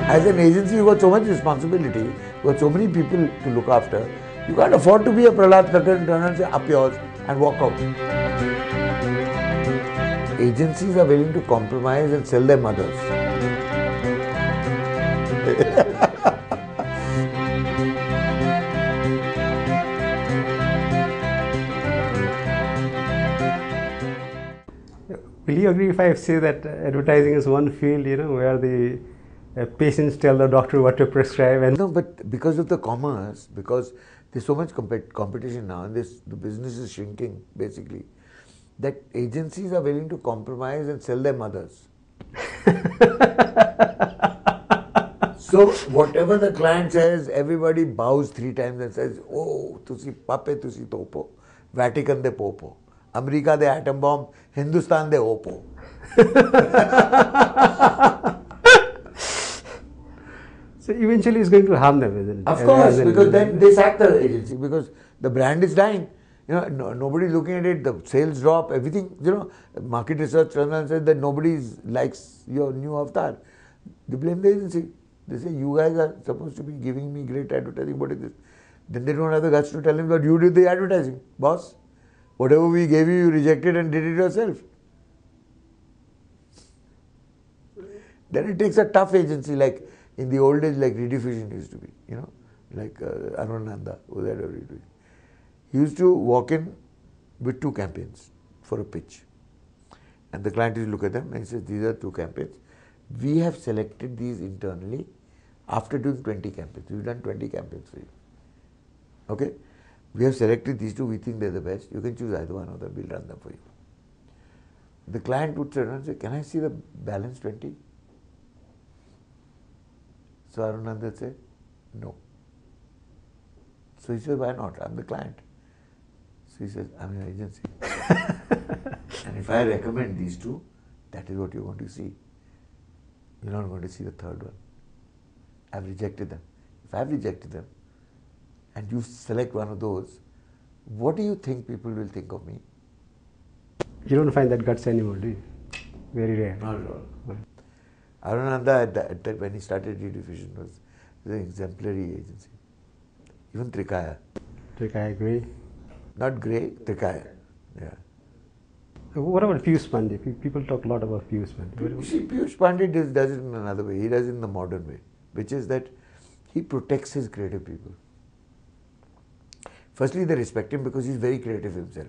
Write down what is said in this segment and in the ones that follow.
As an agency, you got so much responsibility, you got so many people to look after. You can't afford to be a Prahlad Kakar and turn and say, up yours, and walk out. Agencies are willing to compromise and sell their mothers. Will you agree if I say that advertising is one field, where the patients tell the doctor what to prescribe? And no, but because of the commerce, because there's so much competition now, and the business is shrinking basically, that agencies are willing to compromise and sell their mothers. So whatever the client says, everybody bows 3 times and says, "Oh, tusi pape, tusi topo, Vatican de popo, America de atom bomb, Hindustan de opo." So eventually it's going to harm them, isn't it? Of course, because then they sack the agency because the brand is dying. Nobody's looking at it. The sales drop, everything. Market research says that nobody likes your new avatar. They blame the agency. They say, you guys are supposed to be giving me great advertising. What is this? Then they don't have the guts to tell him that you did the advertising, boss. Whatever we gave you, you rejected and did it yourself. Then it takes a tough agency, like in the old days, like Rediffusion used to be, like Arun Nanda, who was at Rediffusion. He used to walk in with 2 campaigns for a pitch. And the client used to look at them and he says, these are 2 campaigns. We have selected these internally after doing 20 campaigns. We've done 20 campaigns for you. Okay? We have selected these 2. We think they're the best. You can choose either one of them. We'll run them for you. The client would turn around and say, can I see the balance 20? So Arunand would say, no. So he says, why not? I'm the client. So he says, I'm an agency. And if I recommend these 2, that is what you're going to see. You're not going to see the 3rd one. I've rejected them. If I've rejected them, and you select one of those, what do you think people will think of me? You don't find that guts anymore, do you? Very rare. Not at all. Arunanda, when he started Rediffusion, was an exemplary agency. Even Trikaya. Trikaya Grey? Not Grey, Trikaya. Yeah. What about Piyush Pandey? People talk a lot about Piyush Pandey. See, Piyush Pandey does it in another way. He does it in the modern way, which is that he protects his creative people. Firstly, they respect him because he's very creative himself.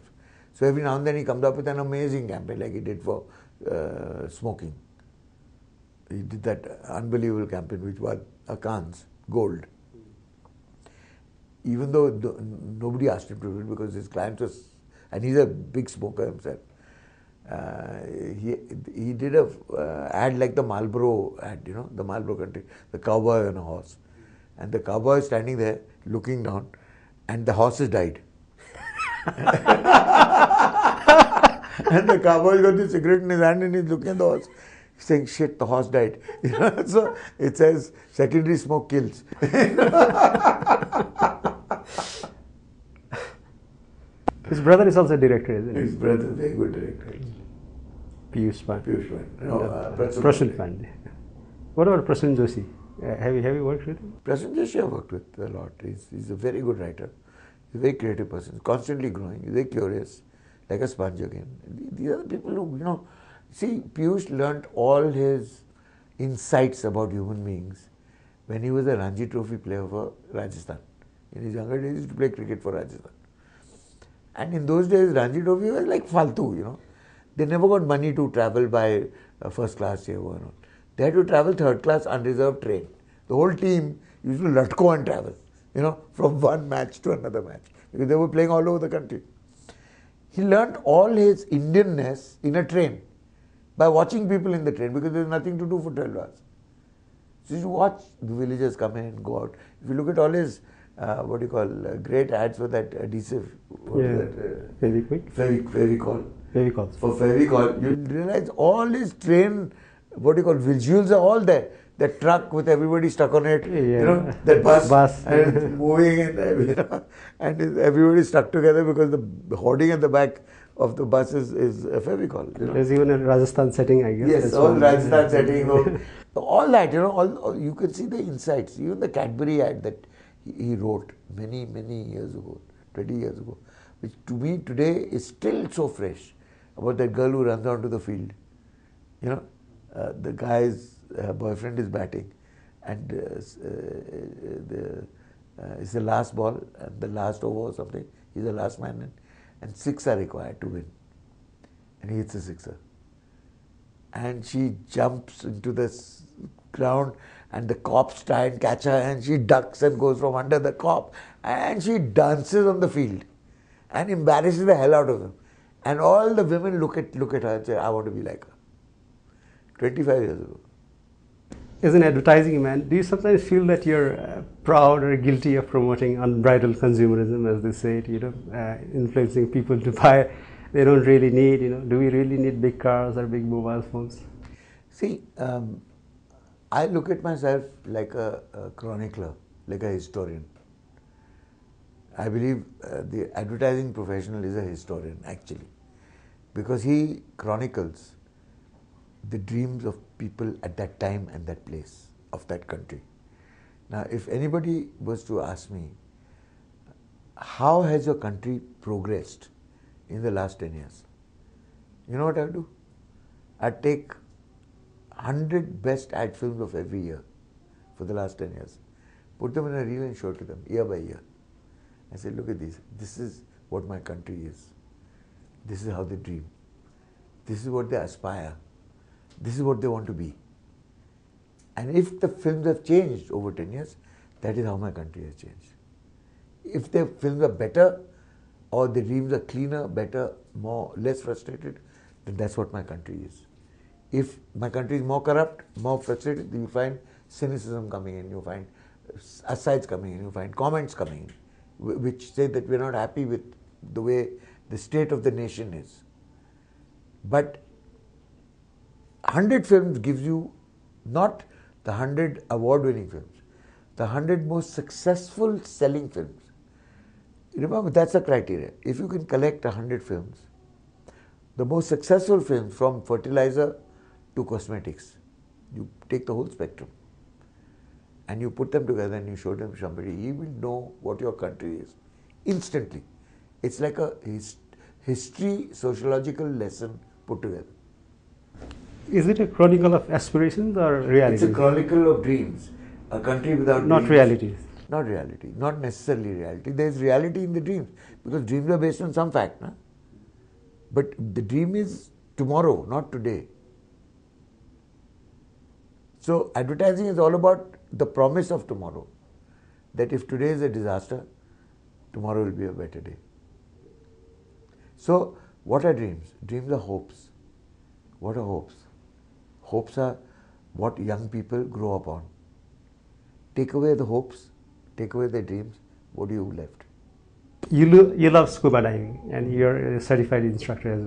So every now and then he comes up with an amazing campaign like he did for smoking. He did that unbelievable campaign which was a Cannes Gold. Even though nobody asked him to do it because his client was, and he's a big smoker himself. He did a ad like the Marlboro ad, the Marlboro country, the cowboy on a horse. And the cowboy is standing there looking down and the horse has died. And the cowboy's got the cigarette in his hand and he's looking at the horse. He's saying, shit, the horse died. So it says, secondary smoke kills. His brother is also a director, isn't he? His brother is a very good director. Piyush Pandey. Piyush Pandey. No, Prahlad Pandey. What about Prasen Joshi? Have you worked with him? Prasen Joshi I've worked with a lot. He's a very good writer. He's a very creative person. Constantly growing. He's very curious. Like a sponge again. These are the people who, see, Piyush learnt all his insights about human beings when he was a Ranji Trophy player for Rajasthan. In his younger days, he used to play cricket for Rajasthan. And in those days, Ranji Trophy was like faltu, They never got money to travel by first class here. They had to travel 3rd class unreserved train. The whole team used to latko and travel, from one match to another match. Because they were playing all over the country. He learned all his Indianness in a train by watching people in the train because there's nothing to do for 12 hours. So you watch the villagers come in and go out. If you look at all his, great ads for that adhesive. Fevicol. Fevicol. For Fevicol, you realize all his train, visuals are all there. That truck with everybody stuck on it, that bus. And it's moving and everybody stuck together because the hoarding at the back of the bus is a Fevicol. There's even a Rajasthan setting, I guess. Yes, all Rajasthan setting. All that, you can see the insights. Even the Cadbury ad that he wrote many, many years ago, 20 years ago, which to me today is still so fresh, about that girl who runs onto the field. The guy's boyfriend is batting, and it's the last ball and the last over or something. He's the last man, and six are required to win. And he hits a sixer. And she jumps into the ground, and the cops try and catch her, and she ducks and goes from under the cop, and she dances on the field and embarrasses the hell out of them. And all the women look at her and say, I want to be like her. 25 years ago. As an advertising man, do you sometimes feel that you're proud or guilty of promoting unbridled consumerism, as they say it, influencing people to buy they don't really need, do we really need big cars or big mobile phones? See, I look at myself like a chronicler, like a historian. I believe the advertising professional is a historian, actually, because he chronicles the dreams of people at that time and that place of that country. Now, if anybody was to ask me, how has your country progressed in the last 10 years? You know what I would do? I'd take 100 best ad films of every year for the last 10 years, put them in a reel and show it to them year by year. I say, look at these. This is what my country is. This is how they dream. This is what they aspire. This is what they want to be. And if the films have changed over 10 years, that is how my country has changed. If the films are better, or the dreams are cleaner, better, more, less frustrated, then that's what my country is. If my country is more corrupt, more frustrated, you find cynicism coming in, you find asides coming in, you find comments coming in, which say that we're not happy with the way the state of the nation is. But 100 films gives you not the 100 award-winning films, the 100 most successful selling films. Remember, that's the criteria. If you can collect 100 films, the most successful films from fertilizer to cosmetics, you take the whole spectrum and you put them together and you show them to somebody, he will know what your country is instantly. It's like a history, sociological lesson put together. Is it a chronicle of aspirations or reality? It's a chronicle of dreams. A country without not dreams. Reality. Not reality. Not necessarily reality. There's reality in the dreams, because dreams are based on some fact. Na? But the dream is tomorrow, not today. So advertising is all about the promise of tomorrow. That if today is a disaster, tomorrow will be a better day. So what are dreams? Dreams are hopes. What are hopes? Hopes are what young people grow up on. Take away the hopes, take away the dreams, what do you left? You love scuba diving, and you're a certified instructor as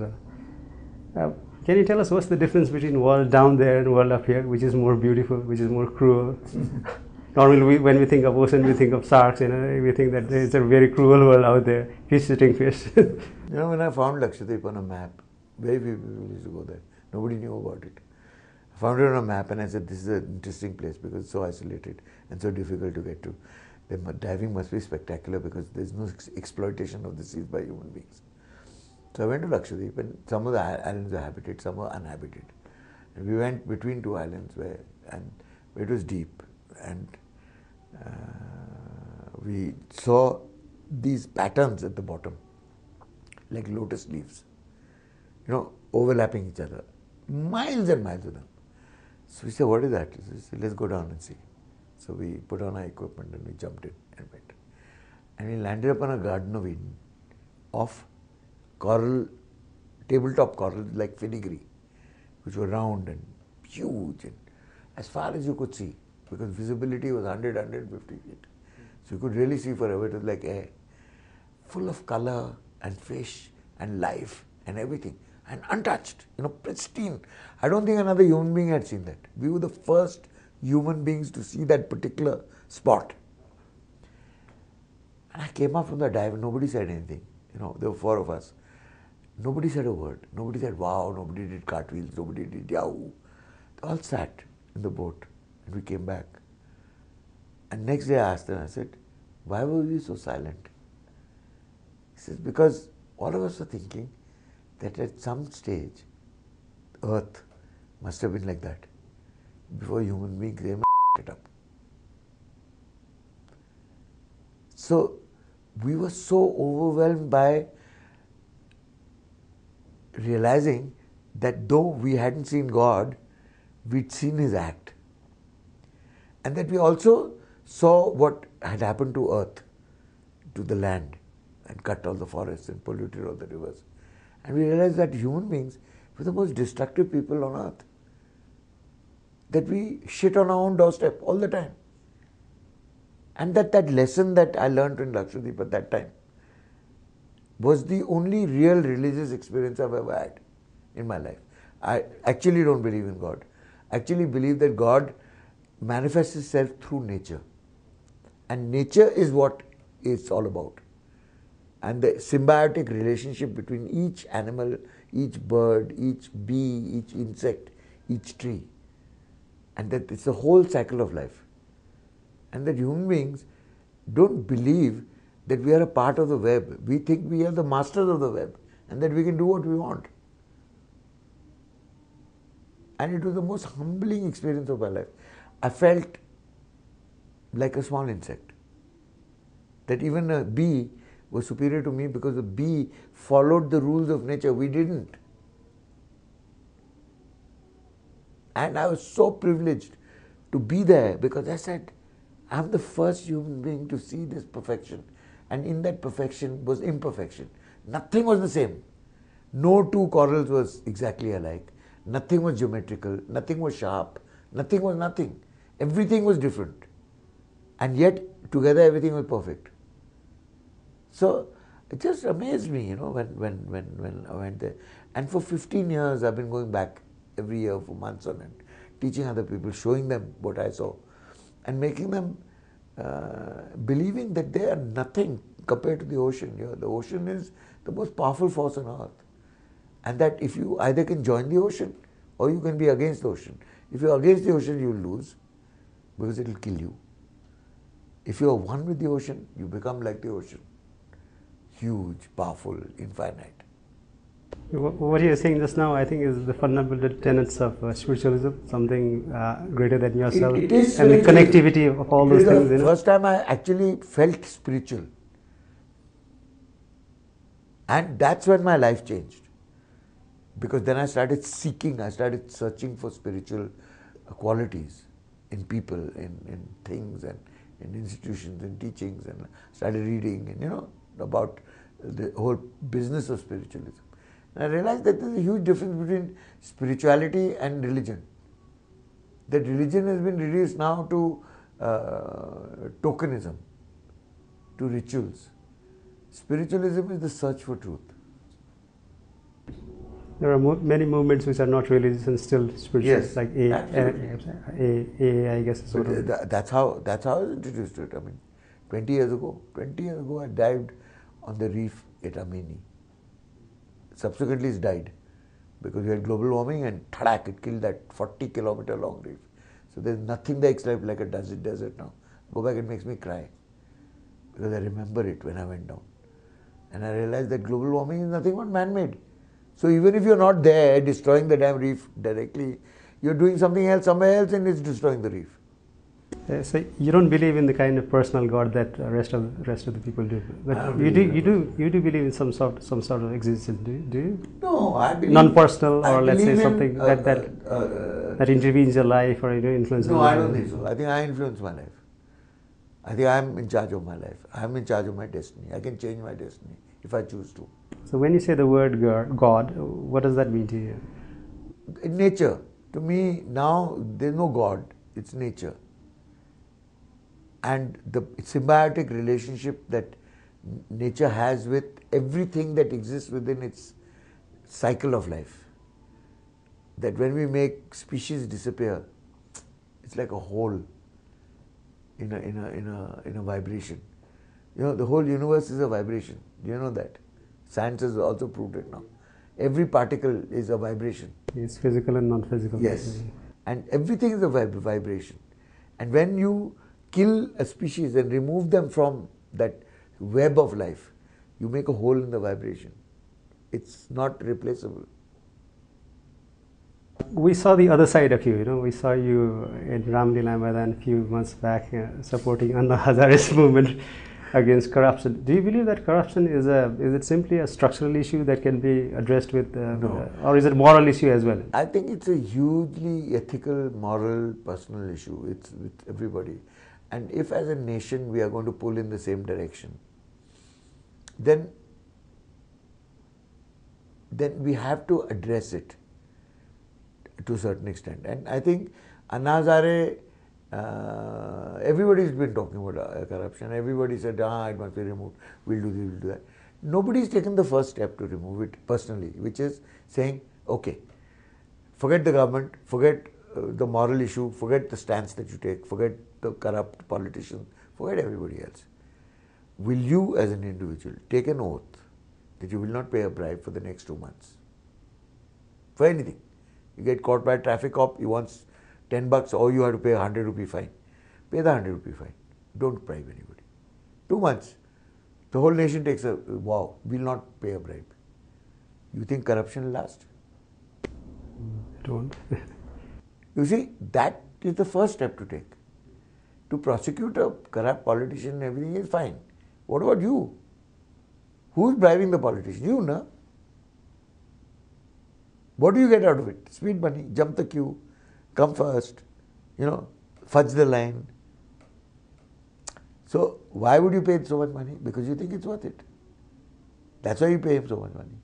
well. Can you tell us what's the difference between world down there and world up here? Which is more beautiful, which is more cruel? Normally when we think of ocean, we think of sharks, we think that it's a very cruel world out there, fish eating fish. When I found Lakshadweep on a map, very few people used to go there. Nobody knew about it. I found it on a map and I said, this is an interesting place because it's so isolated and so difficult to get to. The diving must be spectacular because there's no exploitation of the seas by human beings. So I went to Lakshadweep, and some of the islands are habited, some are uninhabited. And we went between two islands where it was deep, and we saw these patterns at the bottom, like lotus leaves, overlapping each other, miles and miles of them. So we said, what is that? So we said, let's go down and see. So we put on our equipment and we jumped in and went. And we landed up on a Garden of Eden of coral, tabletop corals like filigree, which were round and huge and as far as you could see, because visibility was 100, 150 feet. So you could really see forever. It was like air, full of color and fish and life and everything, and untouched, pristine. I don't think another human being had seen that. We were the first human beings to see that particular spot. And I came up from the dive and nobody said anything. There were four of us. Nobody said a word. Nobody said wow, nobody did cartwheels, nobody did yahoo. They all sat in the boat, and we came back. And next day I asked him, I said, why were we so silent? He says, because all of us were thinking that at some stage, Earth must have been like that. Before human beings came and it up. So we were so overwhelmed by realizing that though we hadn't seen God, we'd seen His act. And that we also saw what had happened to Earth, to the land, and cut all the forests and polluted all the rivers. And we realized that human beings were the most destructive people on Earth. That we shit on our own doorstep all the time. And that lesson that I learned in Lakshadweep at that time was the only real religious experience I've ever had in my life. I actually don't believe in God. I actually believe that God manifests Himself through nature. And nature is what it's all about. And the symbiotic relationship between each animal, each bird, each bee, each insect, each tree. And that it's the whole cycle of life. And that human beings don't believe that we are a part of the web. We think we are the masters of the web and that we can do what we want. And it was the most humbling experience of my life. I felt like a small insect. That even a bee was superior to me because the bee followed the rules of nature. We didn't. And I was so privileged to be there because I said, I'm the first human being to see this perfection. And in that perfection was imperfection. Nothing was the same. No two corals was exactly alike. Nothing was geometrical. Nothing was sharp. Nothing was nothing. Everything was different. And yet, together everything was perfect. So, it just amazed me, when I went there. And for 15 years, I've been going back every year for months on end, teaching other people, showing them what I saw, and making them believing that they are nothing compared to the ocean. The ocean is the most powerful force on earth. And that if you either can join the ocean or you can be against the ocean. If you're against the ocean, you'll lose because it will kill you. If you are one with the ocean, you become like the ocean. Huge, powerful, infinite. What you're saying just now, I think, is the fundamental tenets of spiritualism, something greater than yourself, It is and the connectivity of all those things. The first time I actually felt spiritual. And that's when my life changed. Because then I started searching for spiritual qualities in people, in things, and in institutions, in teachings, and started reading, and about the whole business of spiritualism. And I realized that there's a huge difference between spirituality and religion. That religion has been reduced now to tokenism, to rituals. Spiritualism is the search for truth. There are many movements which are not religious and still spiritual, Yes, like AA, I guess. Sort of. That's how I was introduced to it. 20 years ago, I dived on the reef at Amini. Subsequently, it's died because we had global warming and thadak, it killed that 40-kilometer long reef. So there's nothing there except like a desert now. Go back, it makes me cry because I remember it when I went down. And I realized that global warming is nothing but man-made. So even if you're not there destroying the damn reef directly, you're doing something else somewhere else and it's destroying the reef. So you don't believe in the kind of personal God that rest of the people do, but you do believe in some sort of existence, do you? No, I believe non-personal, or let's say something that intervenes your life or influences. No, I don't think so. I think I influence my life. I think I'm in charge of my life. I'm in charge of my destiny. I can change my destiny if I choose to. So when you say the word God, what does that mean to you? Nature. To me, now there's no God. It's nature. And the symbiotic relationship that nature has with everything that exists within its cycle of life. That when we make species disappear, it's like a hole in a vibration. The whole universe is a vibration. Do you know that? Science has also proved it now. Every particle is a vibration. It's physical and non-physical. Yes. And everything is a vibration. And when you kill a species and remove them from that web of life, you make a hole in the vibration. It's not replaceable. We saw the other side of you, we saw you in Ramlila Maidan a few months back supporting Anna Hazare's movement against corruption. Do you believe that corruption is it simply a structural issue that can be addressed with, No. or is it a moral issue as well? I think it's a hugely ethical, moral, personal issue. It's with everybody. And if as a nation we are going to pull in the same direction, then we have to address it to a certain extent. And I think Anna Hazare, everybody's been talking about corruption. Everybody said, it must be removed. We'll do this, we'll do that. Nobody's taken the first step to remove it personally, which is saying, okay, forget the government, forget the moral issue, forget the stance that you take, forget the corrupt politicians, forget everybody else. Will you as an individual take an oath that you will not pay a bribe for the next 2 months? For anything. You get caught by a traffic cop, he wants $10 or you have to pay a 100 rupee fine. Pay the 100 rupee fine. Don't bribe anybody. 2 months. The whole nation takes a vow, will not pay a bribe. You think corruption will last? I don't. You see, that is the first step to take. To prosecute a corrupt politician, everything is fine. What about you? Who's bribing the politician? You, no? What do you get out of it? Speed money, jump the queue, come first, fudge the line. So, why would you pay so much money? Because you think it's worth it. That's why you pay him so much money.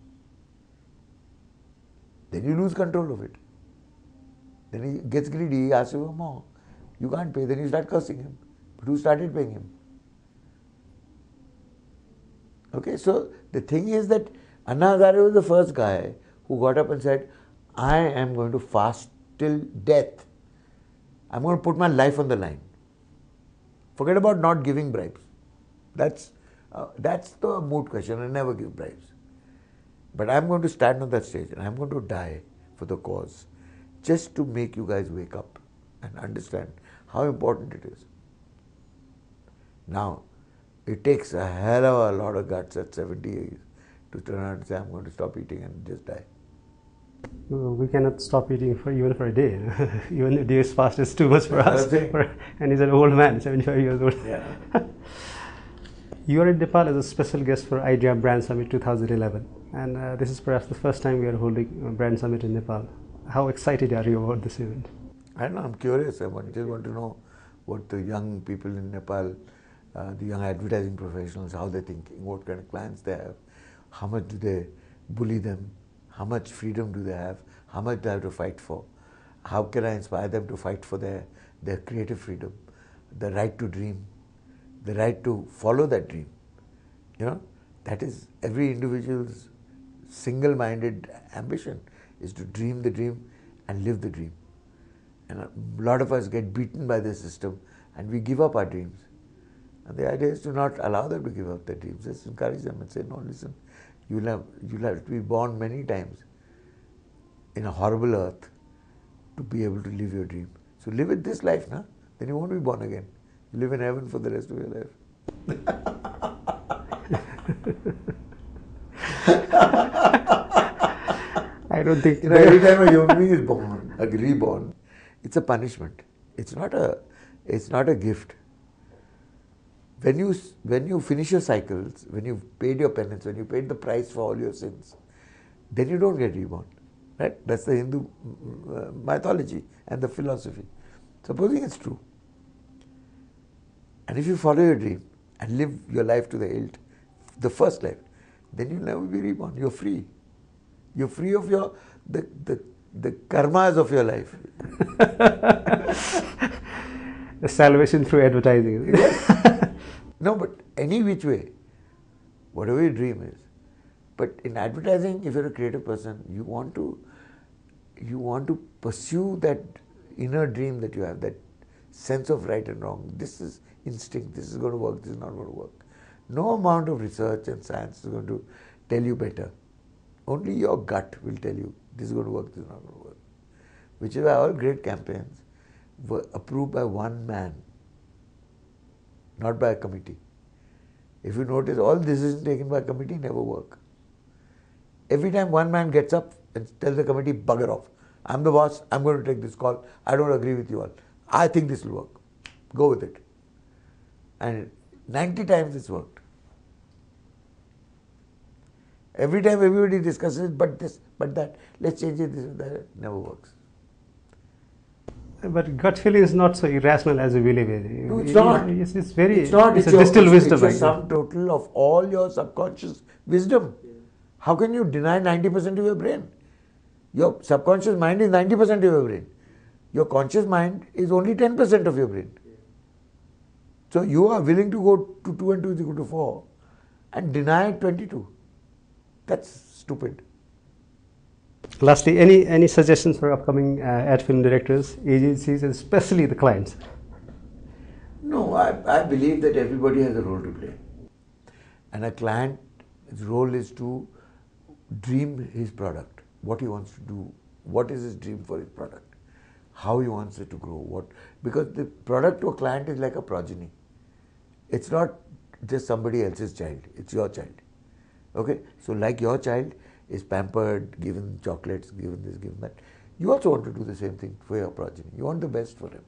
Then you lose control of it. Then he gets greedy, he asks you for more. You can't pay, then you start cursing him. But who started paying him? Okay, so the thing is that Anna Hazare was the first guy who got up and said, I am going to fast till death. I'm going to put my life on the line. Forget about not giving bribes. That's the moot question. I never give bribes. But I'm going to stand on that stage and I'm going to die for the cause, just to make you guys wake up and understand how important it is. Now, it takes a hell of a lot of guts at 70 years to turn around and say, I'm going to stop eating and just die. We cannot stop eating even for a day. Even a day's fast is too much for us. And he's an old man, 75 years old. Yeah. You are in Nepal as a special guest for IDEA Brand Summit 2011. And this is perhaps the first time we are holding a Brand Summit in Nepal. How excited are you about this event? I don't know, I'm curious. I just want to know what the young people in Nepal, the young advertising professionals, how they're thinking, what kind of clients they have, how much do they bully them, how much freedom do they have, how much they have to fight for, how can I inspire them to fight for their creative freedom, the right to dream, the right to follow that dream. That is every individual's single-minded ambition, is to dream the dream and live the dream. And a lot of us get beaten by the system and we give up our dreams. And the idea is to not allow them to give up their dreams. Just encourage them and say, no, listen, you'll have to be born many times in a horrible earth to be able to live your dream. So live it this life, na? Then you won't be born again. You live in heaven for the rest of your life. I don't think... every time a human being is born, reborn, it's a punishment. It's not a gift. When you finish your cycles, when you've paid your penance, when you paid the price for all your sins, then you don't get reborn. Right? That's the Hindu mythology and the philosophy. Supposing it's true. And if you follow your dream and live your life to the hilt, the first life, then you'll never be reborn. You're free. You're free of the karmas of your life. The salvation through advertising. Yes. No, but any which way, whatever your dream is. But in advertising, if you're a creative person, you want to pursue that inner dream that you have, that sense of right and wrong. This is instinct. This is going to work. This is not going to work. No amount of research and science is going to tell you better. Only your gut will tell you this is going to work, this is not going to work. which is why all great campaigns were approved by one man, not by a committee. If you notice, all decisions taken by a committee never work. Every time one man gets up and tells the committee, bugger off. I'm the boss, I'm going to take this call. I don't agree with you all. I think this will work. Go with it. And 90 times it's worked. Every time everybody discusses, but this, but that, let's change it, this, that, it never works. But gut feeling is not so irrational as we believe it. No, it's not. It's very. It's not. It's a distilled wisdom. It's a sum total of all your subconscious wisdom. How can you deny 90% of your brain? Your subconscious mind is 90% of your brain. Your conscious mind is only 10% of your brain. So you are willing to go to 2 and 2 is equal to 4 and deny 22. That's stupid. Lastly, any suggestions for upcoming ad film directors, agencies, and especially the clients? No, I believe that everybody has a role to play. And a client's role is to dream his product, what he wants to do, what is his dream for his product, how he wants it to grow, because the product to a client is like a progeny. It's not just somebody else's child, it's your child. Okay? So like your child is pampered, given chocolates, given this, given that, you also want to do the same thing for your progeny. You want the best for him.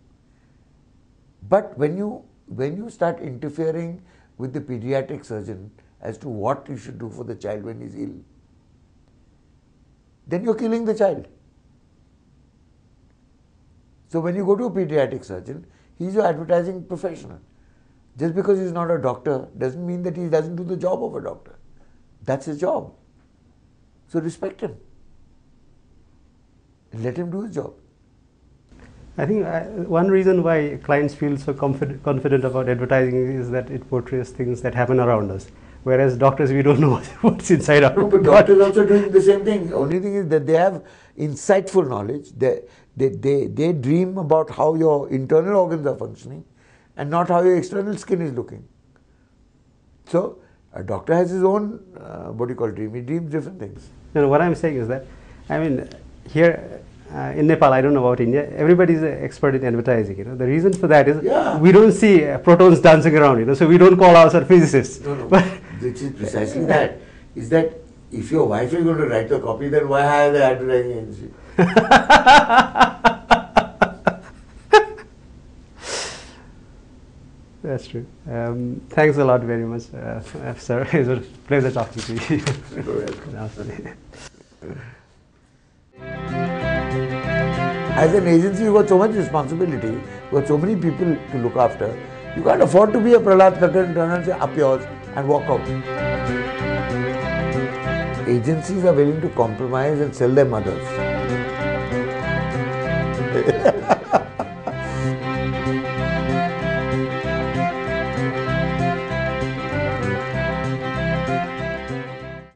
But when you start interfering with the pediatric surgeon as to what you should do for the child when he's ill, then you're killing the child. So when you go to a pediatric surgeon, he's your advertising professional. Just because he's not a doctor doesn't mean that he doesn't do the job of a doctor. That's his job. So respect him and let him do his job. I think one reason why clients feel so confident about advertising is that it portrays things that happen around us. Whereas doctors, we don't know what's inside our No, but doctors also doing the same thing. The only thing is that they have insightful knowledge. They dream about how your internal organs are functioning and not how your external skin is looking. So a doctor has his own, dream. He dreams different things. You know, what I'm saying is that, I mean, here in Nepal, I don't know about India, everybody's an expert in advertising. You know, the reason for that is we don't see protons dancing around. You know, so we don't call ourselves physicists. No. Which is precisely that. Is that if your wife is going to write the copy, then why hire the advertising agency? That's true. Thanks a lot very much, sir. It was a pleasure talking to you. You're welcome. As an agency, you've got so much responsibility, you've got so many people to look after. You can't afford to be a Prahlad Kakar and turn and say, up yours, and walk out. Agencies are willing to compromise and sell their mothers.